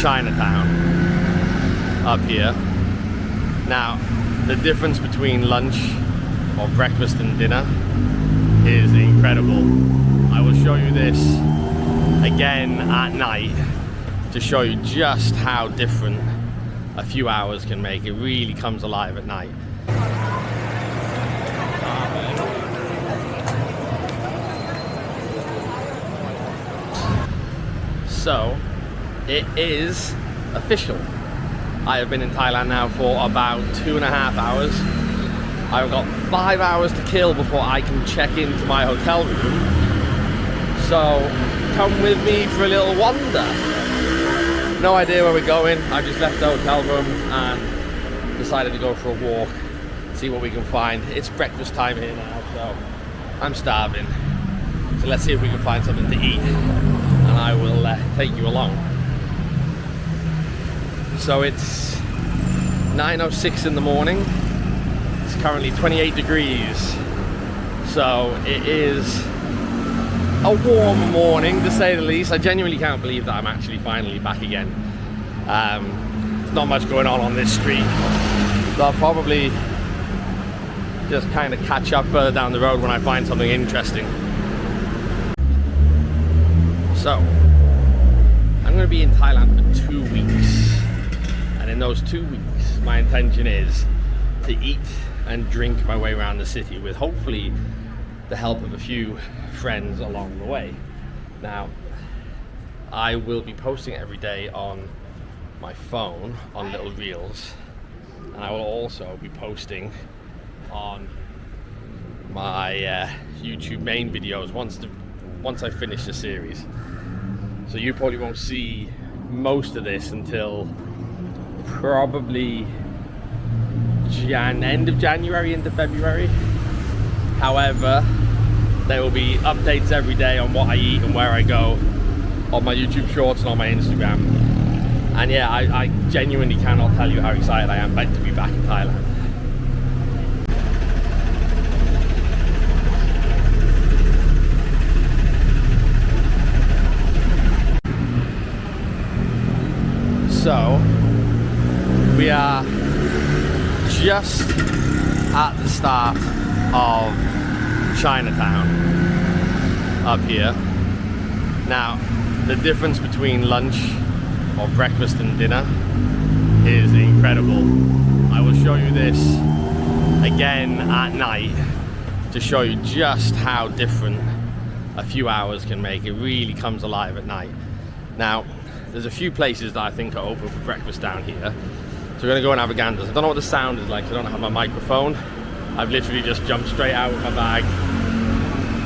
Chinatown up here. Now, the difference between lunch or breakfast and dinner is incredible. I will show you this again at night to show you just how different a few hours can make. It really comes alive at night. So, it is official. I have been in Thailand now for about 2.5 hours. I've got 5 hours to kill before I can check into my hotel room. So, come with me for a little wander. No idea where we're going. I just left the hotel room and decided to go for a walk, see what we can find. It's breakfast time here now, so I'm starving. So let's see if we can find something to eat, and I will take you along. So it's 9:06 in the morning. It's currently 28 degrees. So it is a warm morning, to say the least. I genuinely can't believe that I'm actually finally back again. There's not much going on this street. So I'll probably just kind of catch up further down the road when I find something interesting. So, I'm going to be in Thailand for 2 weeks. And in those 2 weeks, my intention is to eat and drink my way around the city with hopefully the help of a few friends along the way. Now, I will be posting every day on my phone on little reels, and I will also be posting on my YouTube main videos once I finish the series. So you probably won't see most of this until probably end of January into February. However, there will be updates every day on what I eat and where I go on my YouTube shorts and on my Instagram. And yeah, I genuinely cannot tell you how excited I am to be back in Thailand. So, we are just at the start of Chinatown up here. Now, the difference between lunch or breakfast and dinner is incredible. I will show you this again at night to show you just how different a few hours can make. It really comes alive at night. Now, there's a few places that I think are open for breakfast down here. So we're gonna go and have a gander. I don't know what the sound is like, I don't have my microphone. I've literally just jumped straight out with my bag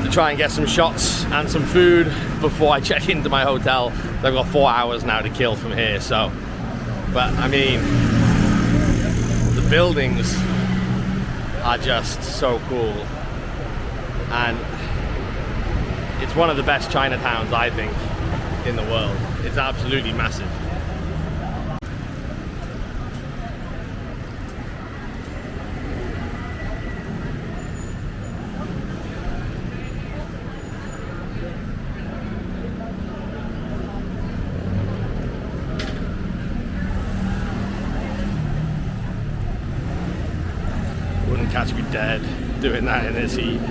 to try and get some shots and some food before I check into my hotel. So I've got 4 hours now to kill from here, so. But I mean, the buildings are just so cool. And it's one of the best Chinatowns, I think, in the world. It's absolutely massive. Wouldn't catch me dead doing that in this heat.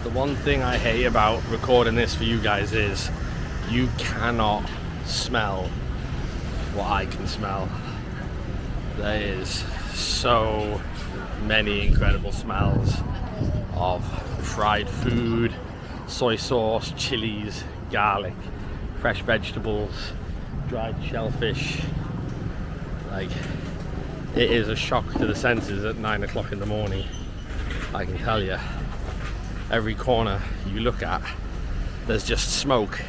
The one thing I hate about recording this for you guys is you cannot smell what I can smell. There is so many incredible smells of fried food, soy sauce, chilies, garlic, fresh vegetables, dried shellfish. Like, it is a shock to the senses at 9 o'clock in the morning, I can tell you. Every corner you look at, there's just smoke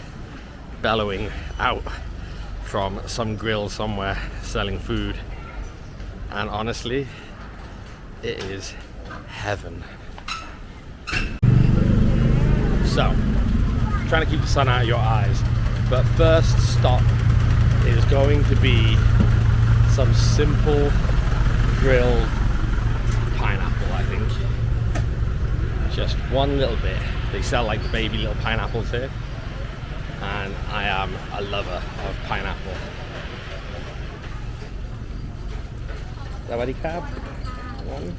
bellowing out from some grill somewhere selling food. And honestly, it is heaven. So, trying to keep the sun out of your eyes, but first stop is going to be some simple grilled pineapple, I think. Just one little bit. They sell like the baby little pineapples here, and I am a lover of pineapple. Sawadee krab. One.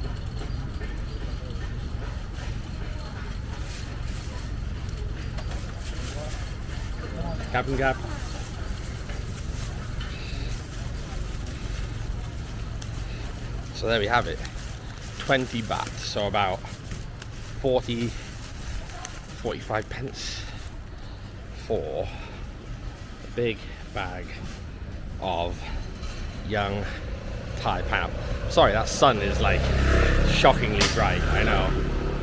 Cap and gap. So there we have it. 20 baht, so about 45 pence for a big bag of young Thai pineapple. Sorry, that sun is like shockingly bright, I know.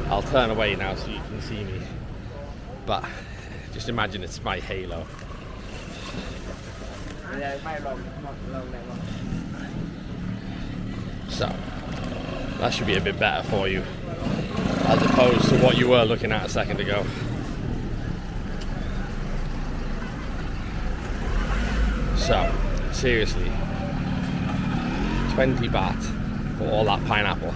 I'll turn away now so you can see me. But just imagine it's my halo. So, that should be a bit better for you, as opposed to what you were looking at a second ago. So, seriously, 20 baht for all that pineapple.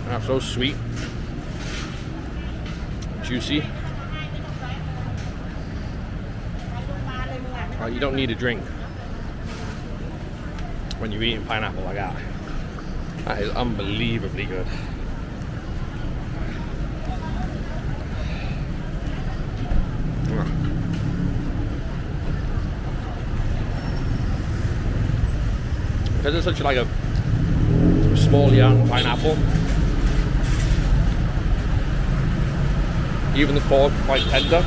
That's so sweet, juicy. Oh, you don't need a drink when you're eating pineapple like that. That is unbelievably good. Because it's such like a small young pineapple, even the core quite tender.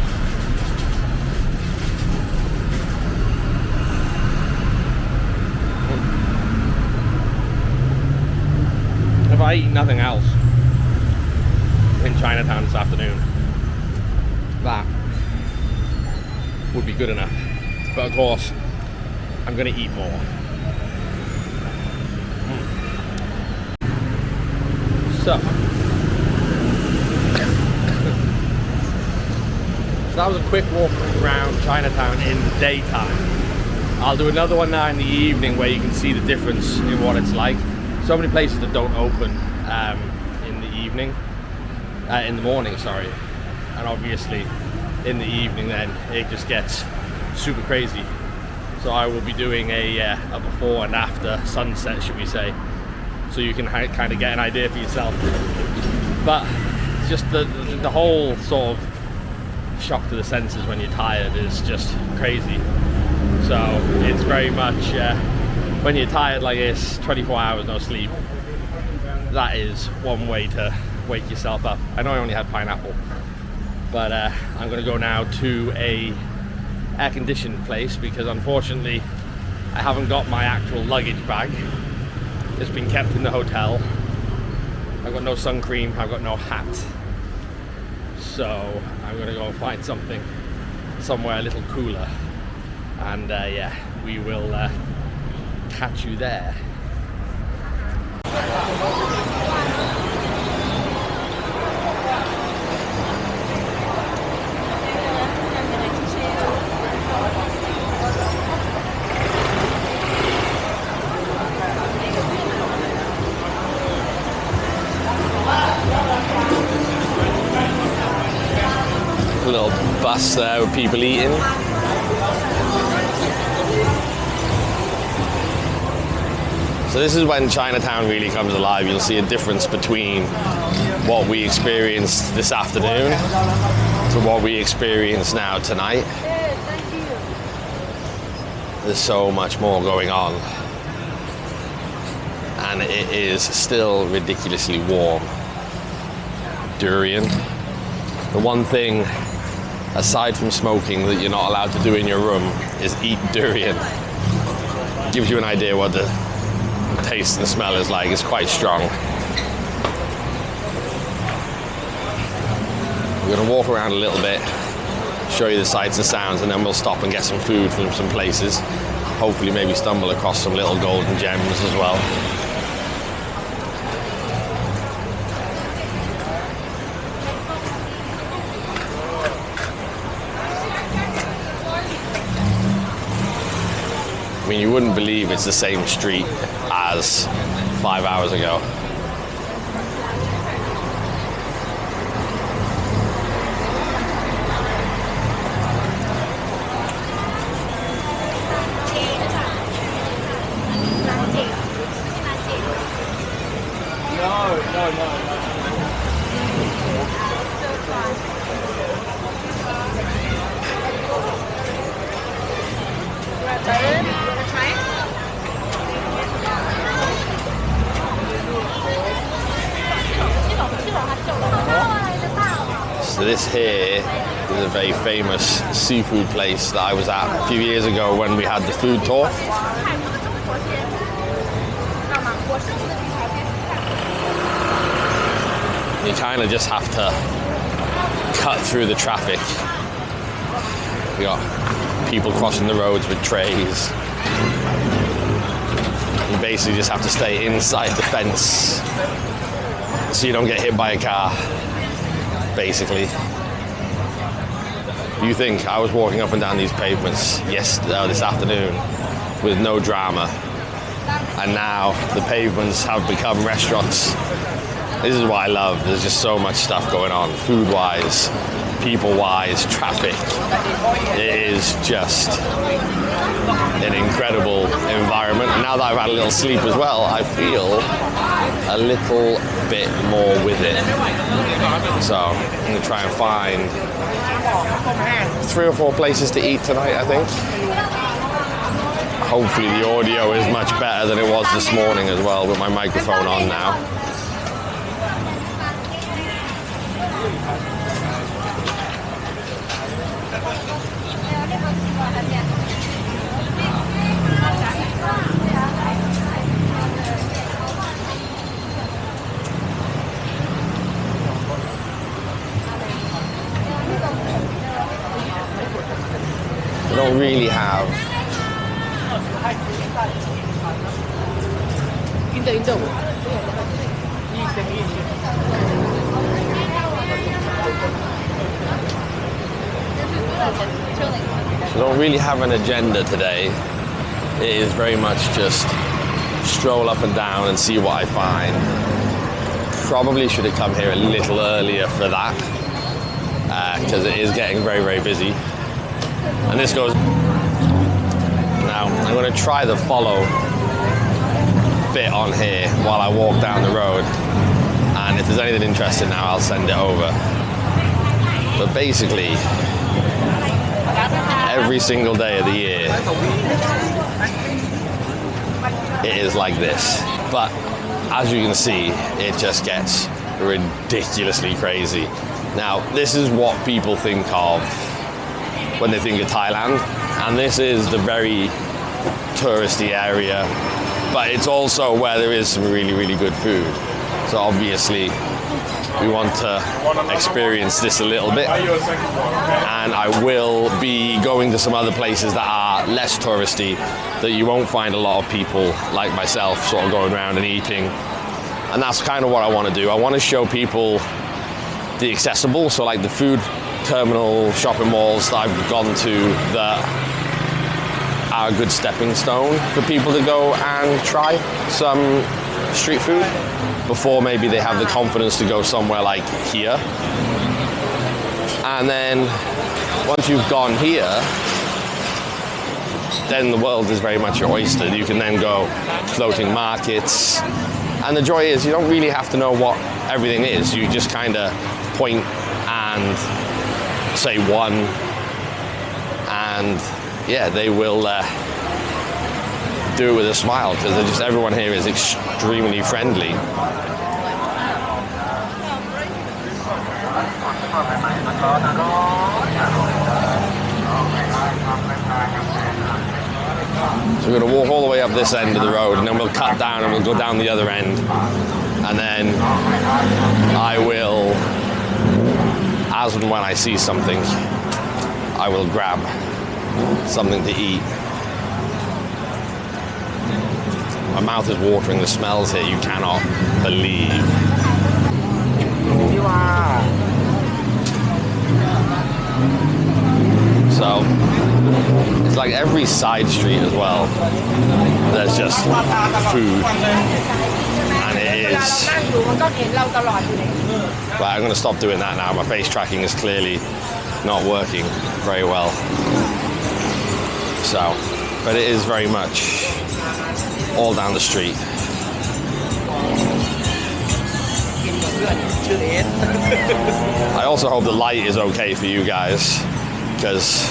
If I eat nothing else in Chinatown this afternoon, that would be good enough. But of course, I'm going to eat more. So that was a quick walk around Chinatown in the daytime. I'll do another one now in the evening where you can see the difference in what it's like. So many places that don't open in the evening, in the morning, sorry. And obviously in the evening then it just gets super crazy. So I will be doing a before and after sunset, should we say, so you can kind of get an idea for yourself. But just the whole sort of shock to the senses when you're tired is just crazy. So it's very much when you're tired like this, 24 hours no sleep, that is one way to wake yourself up. I know I only had pineapple, but I'm going to go now to a air-conditioned place because unfortunately I haven't got my actual luggage bag. It's been kept in the hotel. I've got no sun cream, I've got no hat. So I'm I'm gonna go find something somewhere a little cooler, and yeah, we will catch you there. A little bus there with people eating. So this is when Chinatown really comes alive. You'll see a difference between what we experienced this afternoon to what we experience now tonight. There's so much more going on, and it is still ridiculously warm. Durian. The one thing, aside from smoking, that you're not allowed to do in your room is eat durian. Gives you an idea what the taste and smell is like. It's quite strong. We're going to walk around a little bit, show you the sights and sounds, and then we'll stop and get some food from some places. Hopefully maybe stumble across some little golden gems as well. I mean, you wouldn't believe it's the same street as 5 hours ago. So this here is a very famous seafood place that I was at a few years ago when we had the food tour. You kind of just have to cut through the traffic. We got people crossing the roads with trays. You basically just have to stay inside the fence so you don't get hit by a car, basically. You think I was walking up and down these pavements this afternoon with no drama, and now the pavements have become restaurants. This is what I love. There's just so much stuff going on, food-wise, people-wise, traffic. It is just an incredible environment. And now that I've had a little sleep as well, I feel a little bit more with it. So I'm going to try and find 3 or 4 places to eat tonight, I think. Hopefully the audio is much better than it was this morning as well, with my microphone on now. We don't really have an agenda today. It is very much just stroll up and down and see what I find. Probably should have come here a little earlier for that, because it is getting very, very busy. And this goes... Now, I'm going to try the follow bit on here while I walk down the road. And if there's anything interesting now, I'll send it over. But basically, every single day of the year, it is like this. But as you can see, it just gets ridiculously crazy. Now, this is what people think of when they think of Thailand, and this is the very touristy area, but it's also where there is some really, really good food. So obviously, we want to experience this a little bit. And I will be going to some other places that are less touristy, that you won't find a lot of people like myself sort of going around and eating. And that's kind of what I want to do. I want to show people the accessible, so like the food terminal shopping malls that I've gone to that are a good stepping stone for people to go and try some street food before maybe they have the confidence to go somewhere like here. And then once you've gone here, then the world is very much your oyster. You can then go floating markets. And the joy is you don't really have to know what everything is. You just kind of point and say one, and yeah, they will do it with a smile, because everyone here is extremely friendly. So we're going to walk all the way up this end of the road, and then we'll cut down and we'll go down the other end, and then I will, as and when I see something, I will grab something to eat. My mouth is watering. The smells here, you cannot believe. So it's like every side street as well, there's just food, and it is. But I'm going to stop doing that now. My face tracking is clearly not working very well. So, but it is very much all down the street. I also hope the light is okay for you guys, because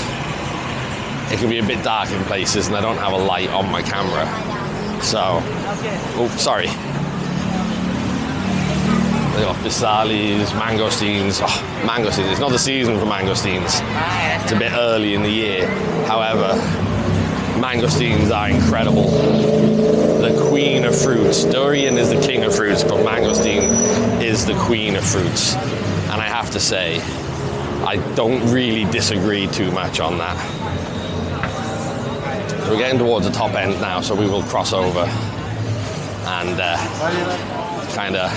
it can be a bit dark in places and I don't have a light on my camera. So, oh, sorry. They got physalis, mangosteens. Oh, mangosteens. It's not the season for mangosteens. It's a bit early in the year. However, mangosteens are incredible. The queen of fruits. Durian is the king of fruits, but mangosteen is the queen of fruits. And I have to say, I don't really disagree too much on that. So we're getting towards the top end now, so we will cross over and kind of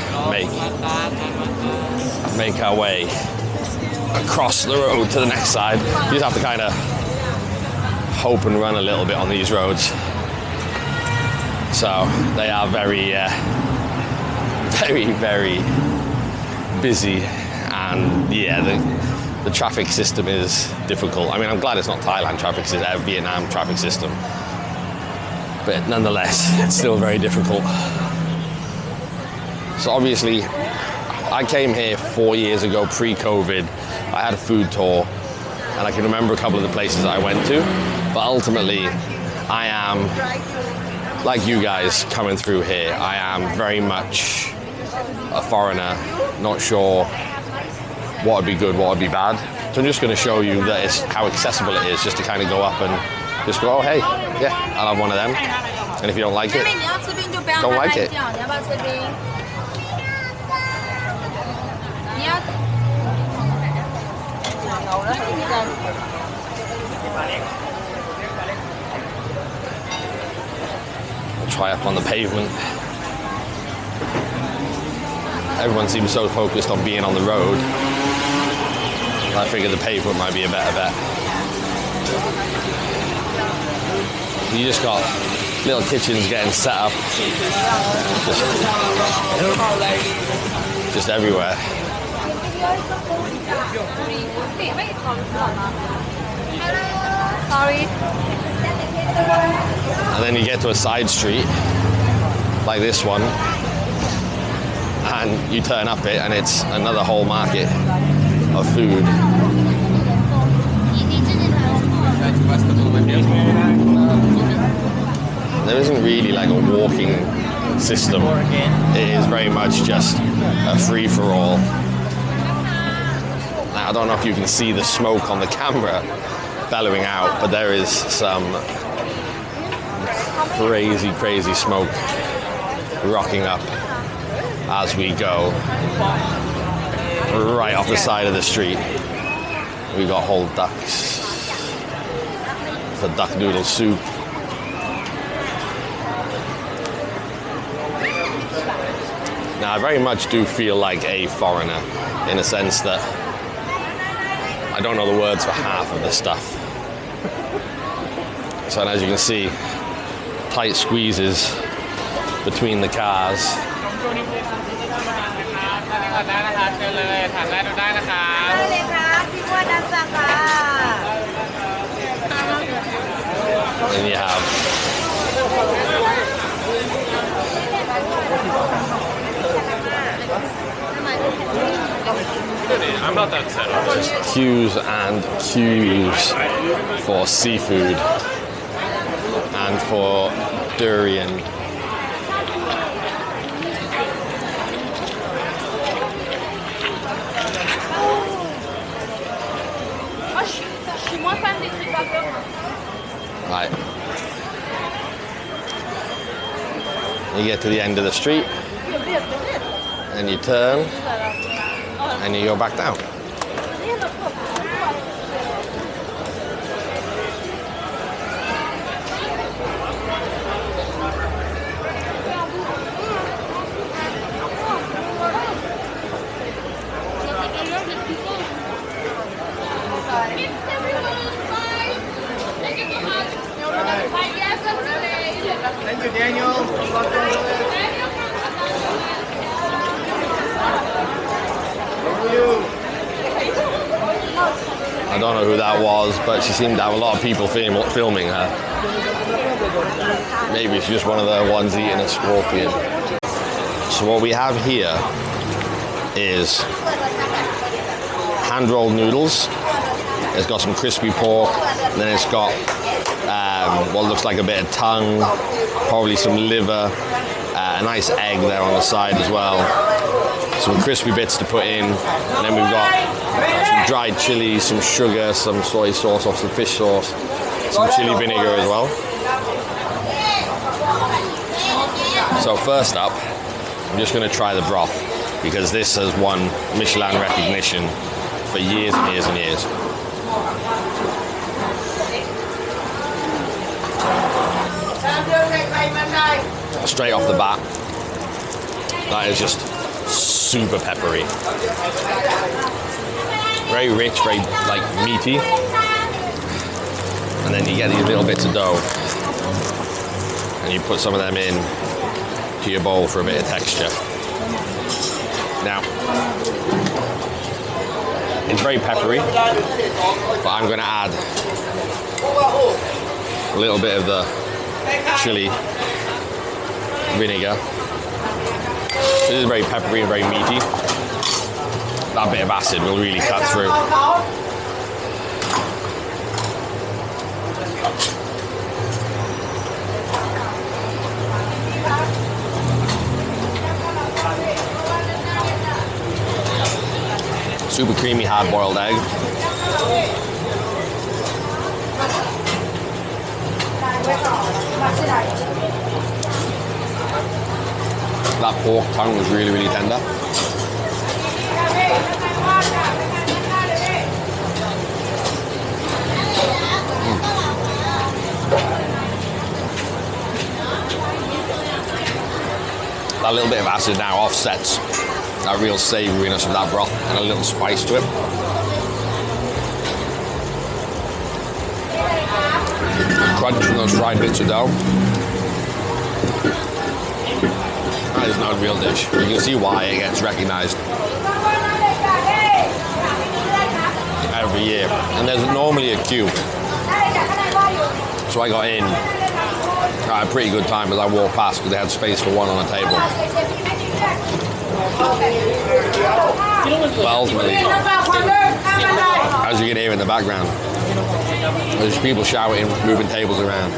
make our way across the road to the next side. You just have to kind of hope and run a little bit on these roads. So they are very, very busy, and yeah, the traffic system is difficult. I mean, I'm glad it's not Thailand traffic system, Vietnam traffic system, but nonetheless, it's still very difficult. So obviously, I came here 4 years ago, pre-COVID. I had a food tour, and I can remember a couple of the places that I went to, but ultimately, I am, like you guys coming through here, I am very much a foreigner, not sure what would be good, what would be bad. So I'm just going to show you that it's how accessible it is, just to kind of go up and just go, oh hey, yeah, I'll have one of them. And if you don't like it, don't like it. I'll try up on the pavement. Everyone seems so focused on being on the road. I figured the pavement might be a better bet. You just got little kitchens getting set up just everywhere. Sorry. And then you get to a side street like this one, and you turn up it and it's another whole market of food. There isn't really like a walking system. It is very much just a free-for-all. Now, I don't know if you can see the smoke on the camera bellowing out, but there is some crazy smoke rocking up as we go. right off the side of the street, we got whole ducks for duck noodle soup. Now, I very much do feel like a foreigner in a sense that I don't know the words for half of this stuff. So as you can see, tight squeezes between the cars. And you have I'm not that set up. just queues and queues for seafood and for durian. Right. You get to the end of the street and you turn and you go back down. Thank you, Daniel. I don't know who that was, but she seemed to have a lot of people filming her. Maybe she's just one of the ones eating a scorpion. So what we have here is hand-rolled noodles. It's got some crispy pork, and then it's got what looks like a bit of tongue, probably some liver, a nice egg there on the side as well. Some crispy bits to put in, and then we've got some dried chilies, some sugar, some soy sauce or some fish sauce, some chili vinegar as well. So first up, I'm just going to try the broth because this has won Michelin recognition for years and years and years. Straight off the bat, that is just super peppery. Very rich, very like meaty. And then you get these little bits of dough and you put some of them in to your bowl for a bit of texture. Now, it's very peppery, but I'm going to add a little bit of the chili vinegar. This is very peppery and very meaty. That bit of acid will really cut through. Super creamy hard-boiled egg. That pork tongue was really, really tender. That little bit of acid now offsets that real savouriness of that broth and a little spice to it. Crunch from those fried bits of dough. That is not a real dish. You can see why it gets recognised every year. And there's normally a queue. So I got in at a pretty good time as I walked past because they had space for one on a table. But ultimately, as you can hear in the background, there's people shouting, moving tables around.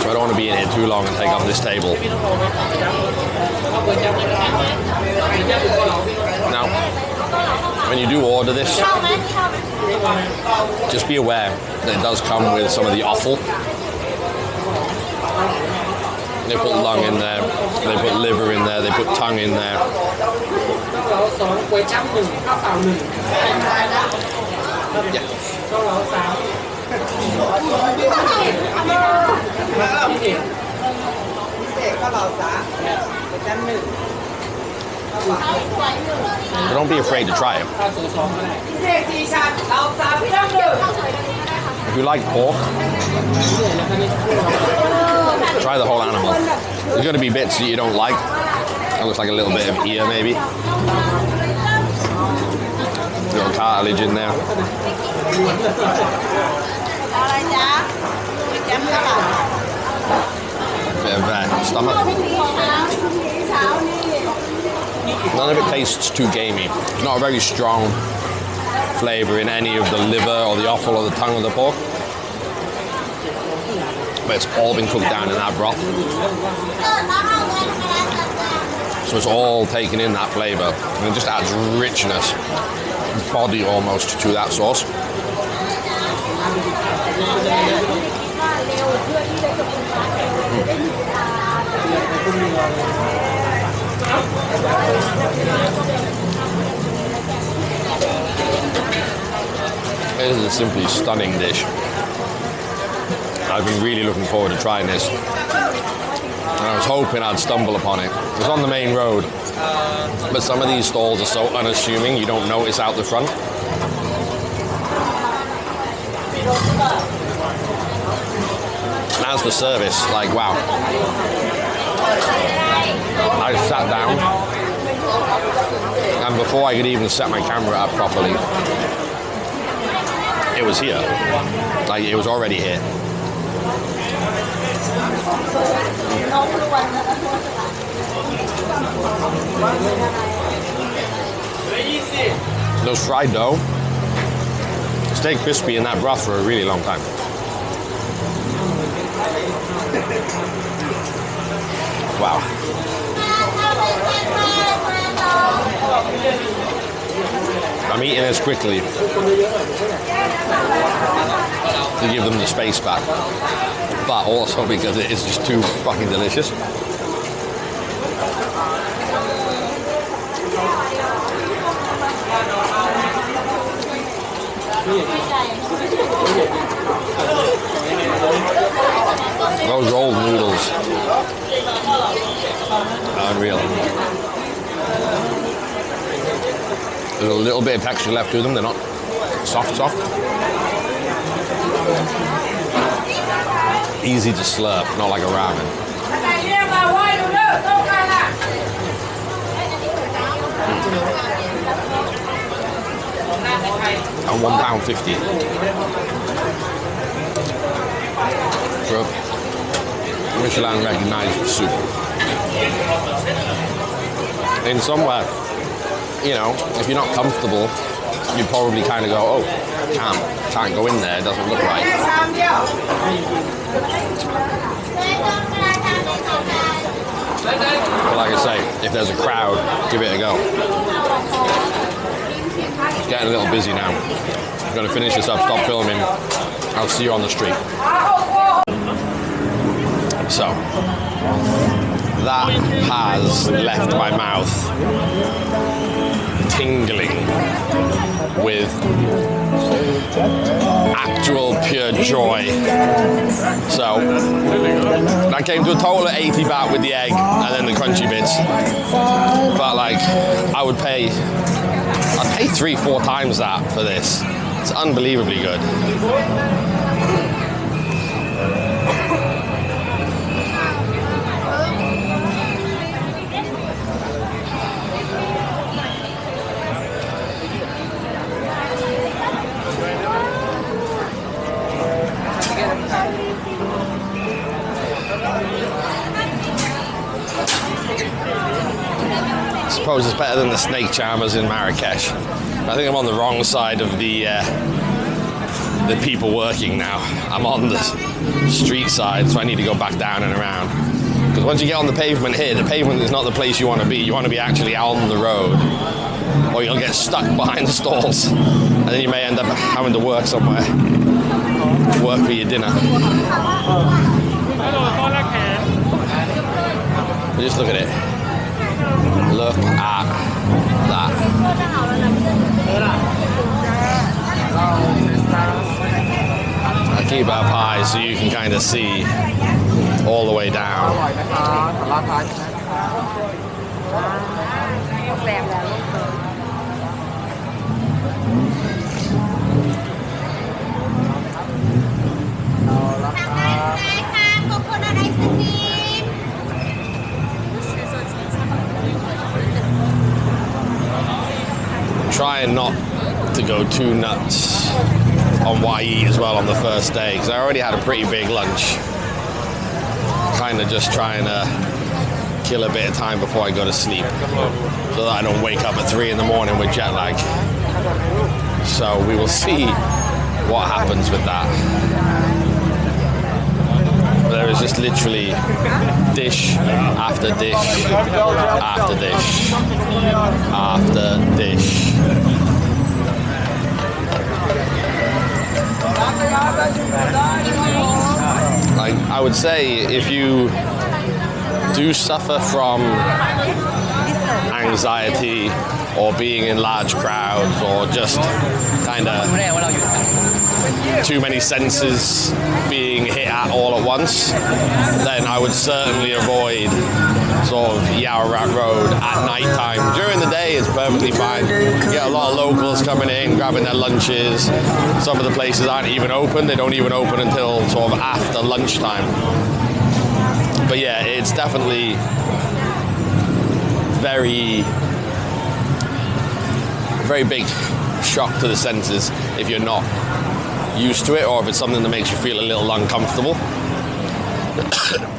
So I don't want to be in here too long and take up this table. Now, when you do order this, just be aware that it does come with some of the offal. They put lung in there, they put liver in there, they put tongue in there. But don't be afraid to try it. If you like pork, try the whole animal. There's going to be bits that you don't like. That looks like a little bit of ear, maybe. Little cartilage in there. Bit of stomach. None of it tastes too gamey. It's not a very strong flavour in any of the liver or the offal or the tongue of the pork. But it's all been cooked down in that broth. So it's all taken in that flavour. And it just adds richness, body almost, to that sauce. This is a simply stunning dish. I've been really looking forward to trying this. And I was hoping I'd stumble upon it. It was on the main road, but some of these stalls are so unassuming you don't notice out the front. And as for service, like wow. I sat down, and before I could even set my camera up properly, it was here. Like, it was already here. Those fried dough stay crispy in that broth for a really long time. Wow. I'm eating this quickly to give them the space back, but also because it is just too fucking delicious. Those rolled noodles, unreal. There's a little bit of texture left to them. They're not soft. Easy to slurp, not like a ramen. And £1.50 for a Michelin recognized soup. In somewhere, you know, if you're not comfortable, you probably kind of go, oh, can't go in there, it doesn't look right. But like I say, if there's a crowd, give it a go. It's getting a little busy now. I'm going to finish this up, stop filming. I'll see you on the street. So, that has left my mouth tingling with actual pure joy. So that came to a total of 80 baht with the egg and then the crunchy bits. But like, I'd pay 3-4 times that for this. It's unbelievably good. I suppose it's better than the snake charmers in Marrakesh. I think I'm on the wrong side of the people working now. I'm on the street side, so I need to go back down and around. Because once you get on the pavement here, the pavement is not the place you want to be. You want to be actually on the road, or you'll get stuck behind the stalls, and then you may end up having to work somewhere. Work for your dinner. But just look at it. Look at that. I keep it up high so you can kind of see all the way down. Trying not to go too nuts on what I eat as well on the first day, because I already had a pretty big lunch. Kind of just trying to kill a bit of time before I go to sleep, so that I don't wake up at 3 in the morning with jet lag. So we will see what happens with that. There is just literally dish after dish after dish after dish. Like, I would say if you do suffer from anxiety or being in large crowds or just kind of too many senses being hit at all at once, then I would certainly avoid sort of Yaowarat Road at night time. During the day it's perfectly fine. You get a lot of locals coming in, grabbing their lunches. Some of the places aren't even open. They don't even open until sort of after lunchtime. But yeah, it's definitely very big shock to the senses if you're not used to it, or if it's something that makes you feel a little uncomfortable.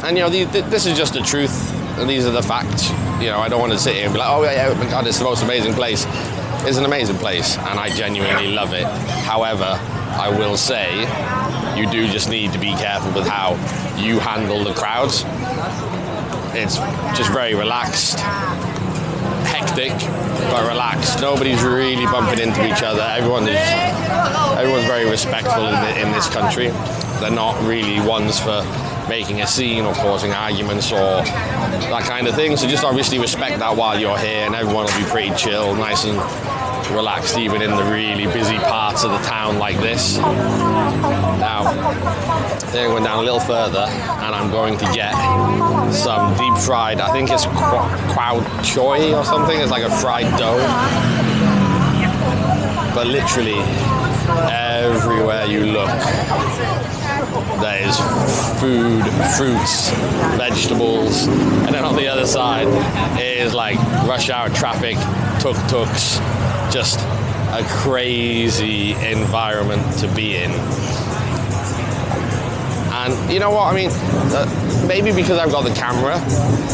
And you know, this is just the truth, and these are the facts. You know, I don't want to sit here and be like, oh yeah, oh my God, it's the most amazing place. It's an amazing place, and I genuinely love it. However, I will say, you do just need to be careful with how you handle the crowds. It's just very relaxed, hectic, but relaxed. Nobody's really bumping into each other. Everyone's very respectful in this country. They're not really ones for making a scene or causing arguments or that kind of thing. So just obviously respect that while you're here, and everyone will be pretty chill, nice and relaxed, even in the really busy parts of the town like this. Now, then I'm going down a little further, and I'm going to get some deep fried, I think it's kwao choy or something. It's like a fried dough. But literally, everywhere you look, there is food, fruits, vegetables, and then on the other side is like rush hour traffic, tuk-tuks, just a crazy environment to be in. And you know what, I mean, maybe because I've got the camera,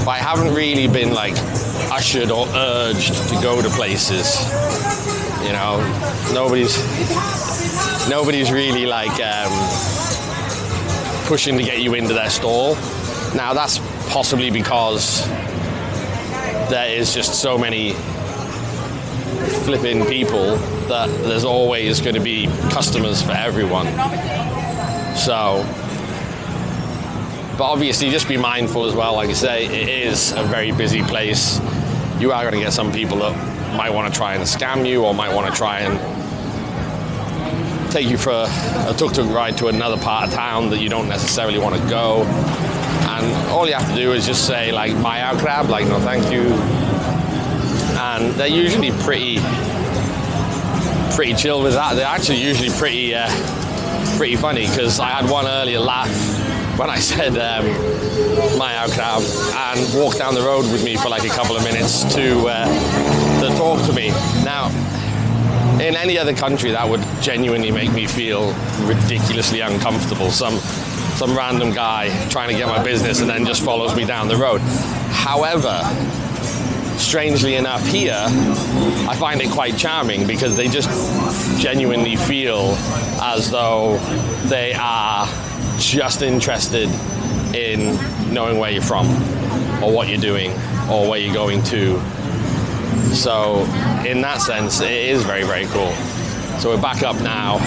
but I haven't really been like ushered or urged to go to places. You know, nobody's really like pushing to get you into their stall. Now that's possibly because there is just so many flipping people that there's always going to be customers for everyone. So, but obviously just be mindful as well. Like I say, it is a very busy place. You are going to get some people that might want to try and scam you, or might want to try and take you for a tuk-tuk ride to another part of town that you don't necessarily want to go. And all you have to do is just say like, "Mai ao crab," like, no thank you. And they're usually pretty chill with that. They're actually usually pretty funny, because I had one earlier laugh when I said "Mai ao crab," and walked down the road with me for like a couple of minutes to talk to me. Now, in any other country, that would genuinely make me feel ridiculously uncomfortable. Some random guy trying to get my business and then just follows me down the road. However, strangely enough here, I find it quite charming, because they just genuinely feel as though they are just interested in knowing where you're from, or what you're doing, or where you're going to. So in that sense, it is very, very cool. So we're back up now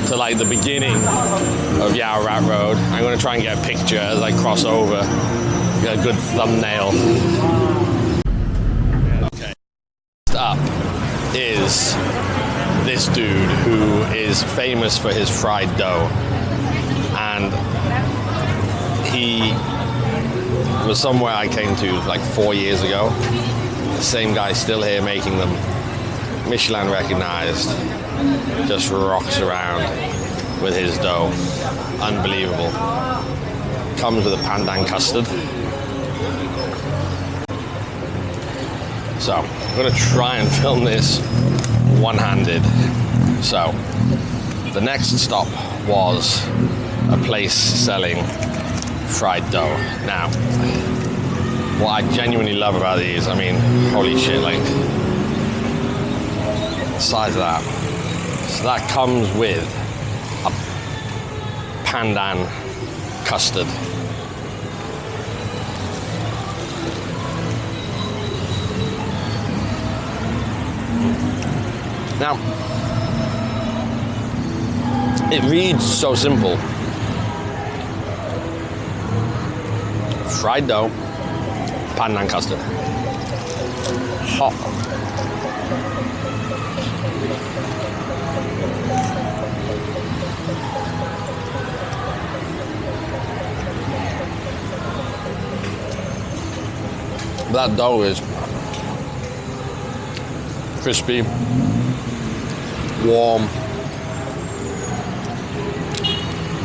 to like the beginning of Yaowarat Road. I'm going to try and get a picture as I cross over Got a good thumbnail. Okay. Next up is this dude who is famous for his fried dough. And he was somewhere I came to like 4 years ago. The same guy still here making them. Michelin recognized. Just rocks around with his dough. Unbelievable. Comes with a pandan custard. So I'm gonna try and film this one-handed. So the next stop was a place selling fried dough. Now, what I genuinely love about these, I mean, holy shit, like, the size of that. So that comes with a pandan custard. Now, it reads so simple. Fried dough, pandan custard. Hot. That dough is crispy, warm,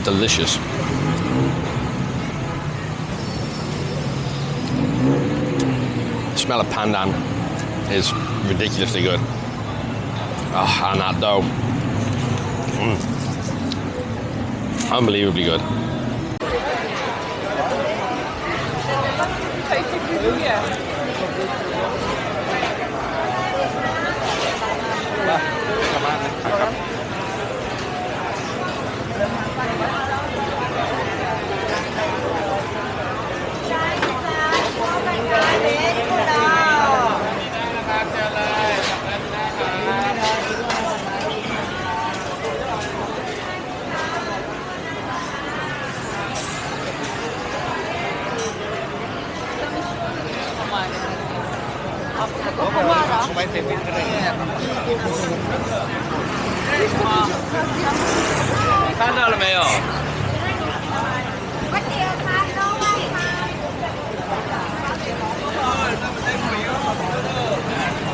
delicious. The smell of pandan is ridiculously good. Oh, and that dough, unbelievably good.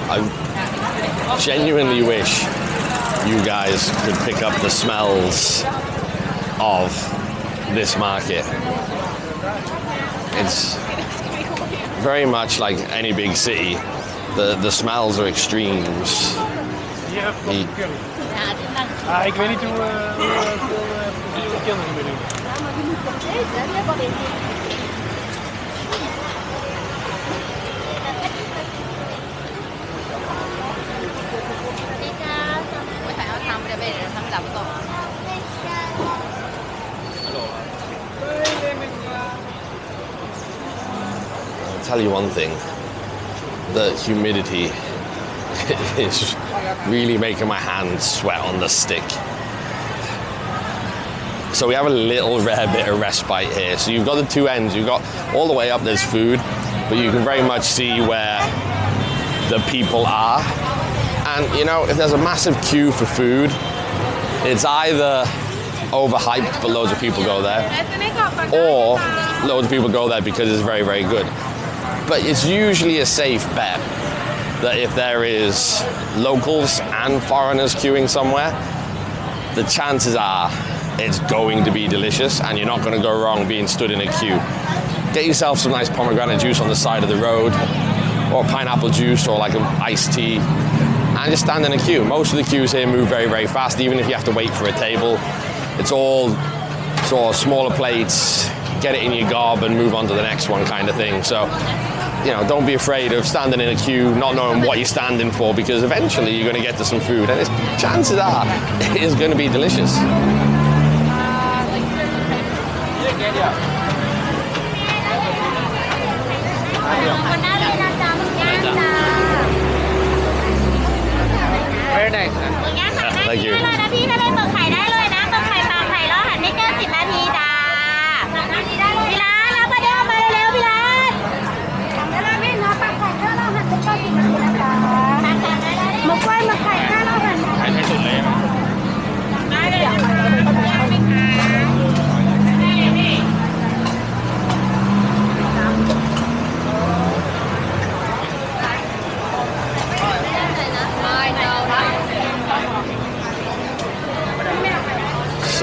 I genuinely wish you guys could pick up the smells of this market. It's very much like any big city. The smells are extremes. Ik weet niet hoeveel kinderen we doen. I'll tell you one thing. The humidity is really making my hands sweat on the stick. So we have a little rare bit of respite here. So you've got the two ends. You've got all the way up there's food, but you can very much see where the people are. And you know, if there's a massive queue for food, it's either overhyped but loads of people go there, or loads of people go there because it's very, very good. But it's usually a safe bet that if there is locals and foreigners queuing somewhere, the chances are it's going to be delicious and you're not going to go wrong being stood in a queue. Get yourself some nice pomegranate juice on the side of the road, or pineapple juice, or like an iced tea, and just stand in a queue. Most of the queues here move very, very fast, even if you have to wait for a table. It's all sort of smaller plates, get it in your gob and move on to the next one kind of thing. So, you know, don't be afraid of standing in a queue, not knowing what you're standing for, because eventually you're going to get to some food, and chances are it is going to be delicious. Very nice. Thank you. พี่ถ้าเป็นหมึกไข่ได้เลยนะหมึกไข่ปลาไข่รอดหันไม่เกิน10 นาทีจ้าพี่ร้านรับประเดี๋ยวมาเร็วๆพี่ร้าน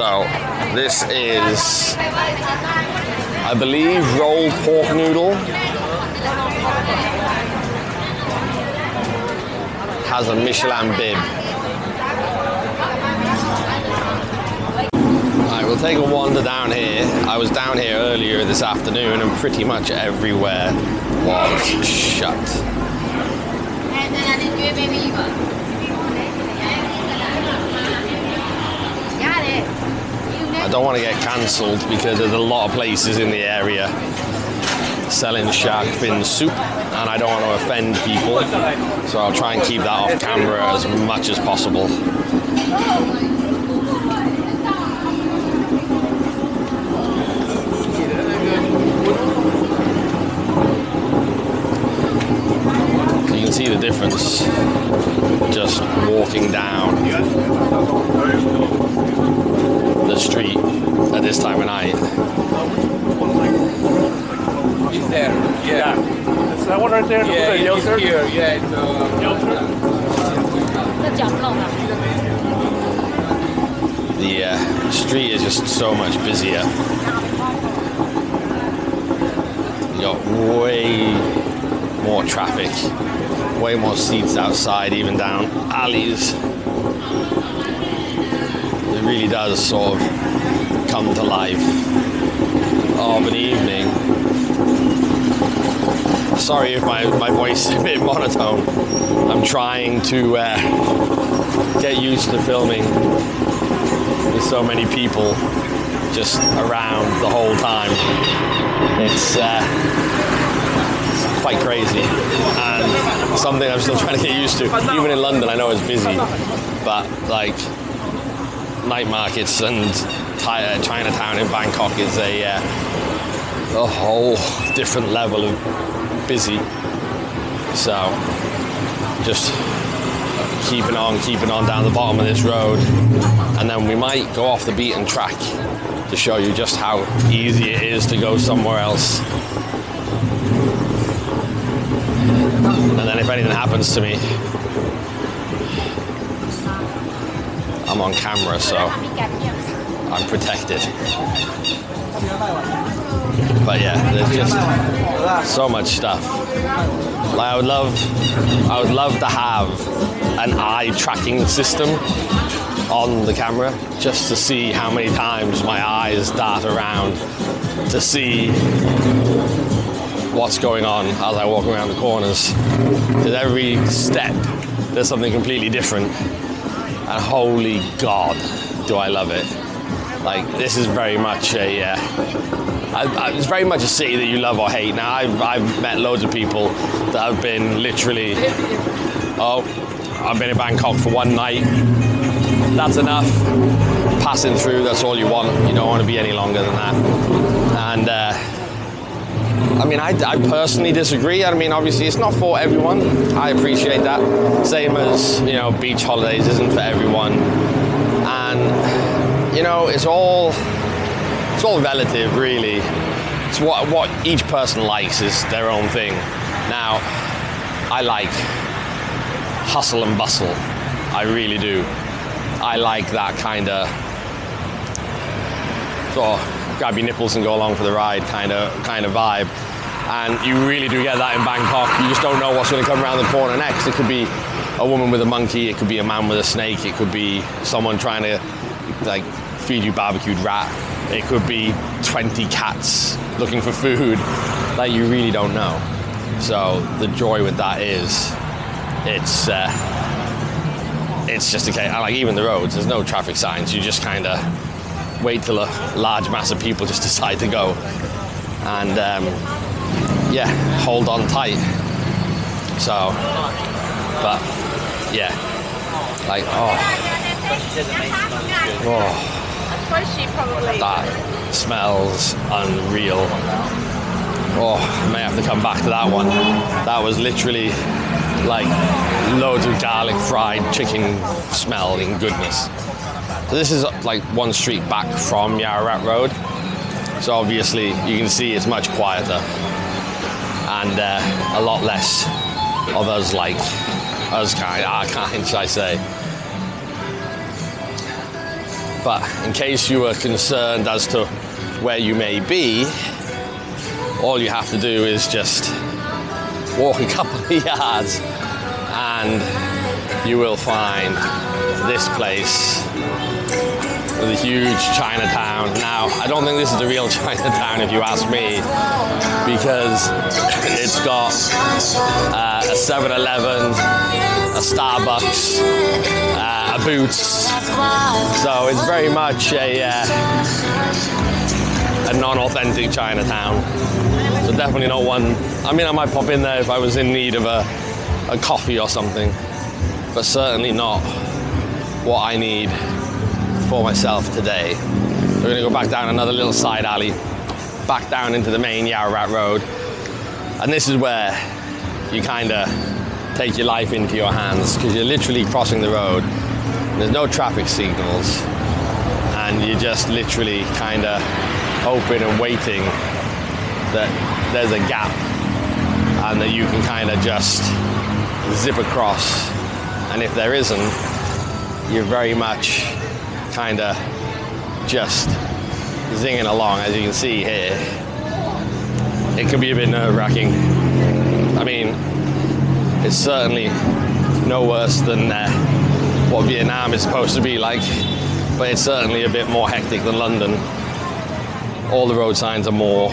So this is, I believe, rolled pork noodle. Has a Michelin bib. Alright, we'll take a wander down here. I was down here earlier this afternoon and pretty much everywhere was shut. I don't want to get cancelled because there's a lot of places in the area selling shark fin soup and I don't want to offend people, so I'll try and keep that off camera as much as possible. So you can see the difference just walking down the street at this time of night. He's there. Yeah. It's that one right there? Yeah, The he's here. Yeah, it's The street is just so much busier. You got way more traffic, way more seats outside, even down alleys. It really does sort of come to life of an evening. Sorry if my voice is a bit monotone. I'm trying to get used to filming with so many people just around the whole time. It's quite crazy and something I'm still trying to get used to. Even in London, I know it's busy, but like night markets and Chinatown in Bangkok is a whole different level of busy. So just keeping on down the bottom of this road, and then we might go off the beaten track to show you just how easy it is to go somewhere else. And then if anything happens to me, I'm on camera, so I'm protected. But yeah, there's just so much stuff. Like I would love to have an eye tracking system on the camera just to see how many times my eyes dart around to see what's going on as I walk around the corners. Because every step there's something completely different, and holy God, do I love it. Like, this is very much it's very much a city that you love or hate. Now, I've met loads of people that have been literally, I've been in Bangkok for one night, that's enough. Passing through, that's all you want. You don't want to be any longer than that. And I mean, I personally disagree. I mean, obviously, it's not for everyone. I appreciate that. Same as, you know, beach holidays isn't for everyone. And, you know, it's all relative, really. It's what each person likes is their own thing. Now, I like hustle and bustle. I really do. I like that kind of sort of grab your nipples and go along for the ride kind of vibe. And you really do get that in Bangkok. You just don't know what's going to come around the corner next. It could be a woman with a monkey. It could be a man with a snake. It could be someone trying to like feed you barbecued rat. It could be 20 cats looking for food. Like, you really don't know. So the joy with that is it's just a case. Like, even the roads, there's no traffic signs. You just kind of wait till a large mass of people just decide to go, and yeah, hold on tight. So, but yeah, like that smells unreal. Oh, I may have to come back to that one. That was literally like loads of garlic fried chicken smelling goodness. So this is like one street back from Yaowarat Road. So obviously you can see it's much quieter and a lot less of us like our kind, should I say. But in case you were concerned as to where you may be, all you have to do is just walk a couple of yards and you will find this place with a huge Chinatown. Now, I don't think this is the real Chinatown if you ask me, because it's got a 7-Eleven, a Starbucks, a Boots. So it's very much a non-authentic Chinatown. So definitely not one. I mean, I might pop in there if I was in need of a coffee or something, but certainly not what I need for myself today. We're gonna go back down another little side alley, back down into the main Yaowarat Road, and this is where you kind of take your life into your hands, because you're literally crossing the road. There's no traffic signals, and you're just literally kind of hoping and waiting that there's a gap and that you can kind of just zip across. And if there isn't, you're very much kind of just zinging along. As you can see here, it can be a bit nerve-wracking. I mean, it's certainly no worse than what Vietnam is supposed to be like, but it's certainly a bit more hectic than London. All the road signs are more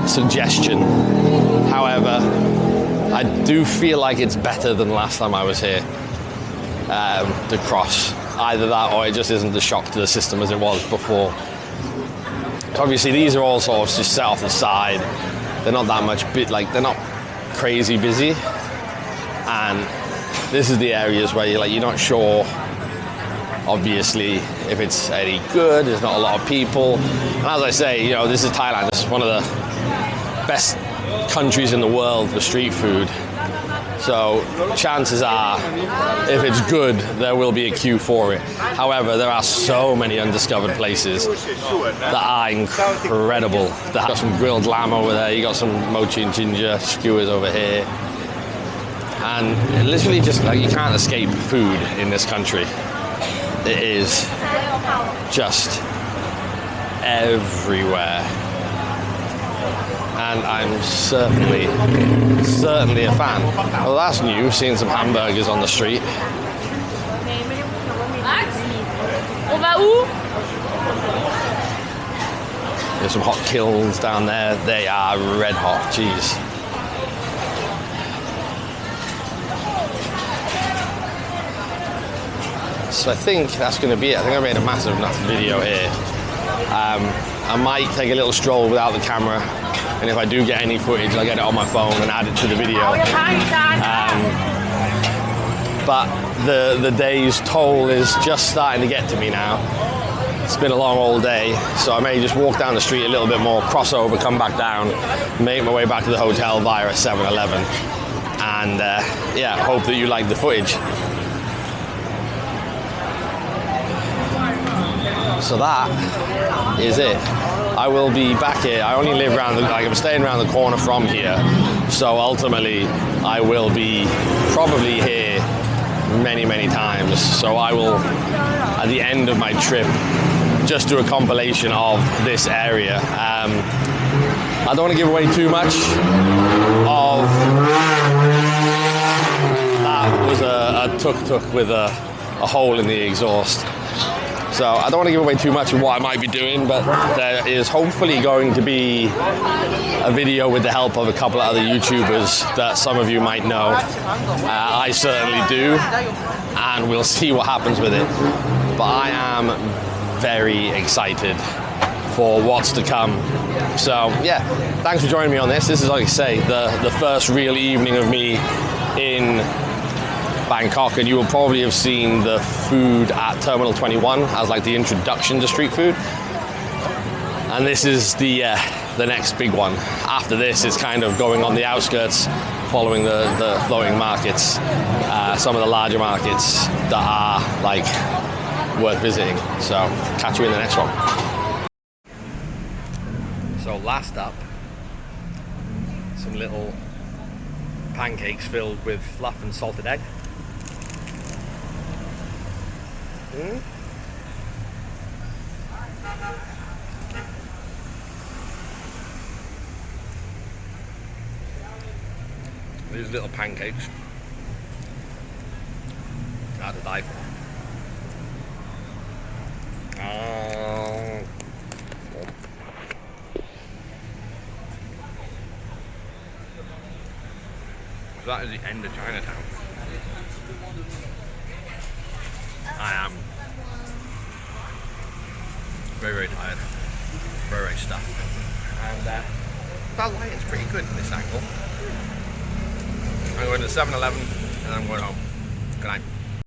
suggestion. However, I do feel like it's better than last time I was here to cross. Either that, or it just isn't the shock to the system as it was before. So obviously these are all sort of just set off the side. They're not that much they're not crazy busy. And this is the areas where you're not sure, obviously, if it's any good. There's not a lot of people. And as I say, this is Thailand. This is one of the best countries in the world for street food. So chances are, if it's good, there will be a queue for it. However, there are so many undiscovered places that are incredible. They have got some grilled lamb over there. You got some mochi and ginger skewers over here. And literally just you can't escape food in this country. It is just everywhere. And I'm certainly a fan. Well, that's new, seeing some hamburgers on the street. There's some hot kilns down there. They are red hot, jeez. So I think that's going to be it. I think I made a massive enough video here. I might take a little stroll without the camera, and if I do get any footage, I'll get it on my phone and add it to the video. But the day's toll is just starting to get to me now. It's been a long old day, so I may just walk down the street a little bit more, cross over, come back down, make my way back to the hotel via a 7-Eleven, and hope that you like the footage. So that is it. I will be back here. I only live around I'm staying around the corner from here. So ultimately, I will be probably here many, many times. So I will, at the end of my trip, just do a compilation of this area. I don't want to give away too much of... That was a tuk-tuk with a hole in the exhaust. So I don't want to give away too much of what I might be doing, but there is hopefully going to be a video with the help of a couple of other YouTubers that some of you might know. I certainly do, and we'll see what happens with it. But I am very excited for what's to come. So yeah, thanks for joining me on this. This is, like I say, the first real evening of me in Bangkok, and you will probably have seen the food at Terminal 21 as the introduction to street food. And this is the next big one. After this is kind of going on the outskirts, following the floating markets, some of the larger markets that are worth visiting. So catch you in the next one. So last up, some little pancakes filled with fluff and salted egg. These little pancakes are to die for. So that is the end of Chinatown. I am very, very tired, very, very stuffed, and that light is pretty good in this angle. I'm going to 7-Eleven and I'm going home. Good night.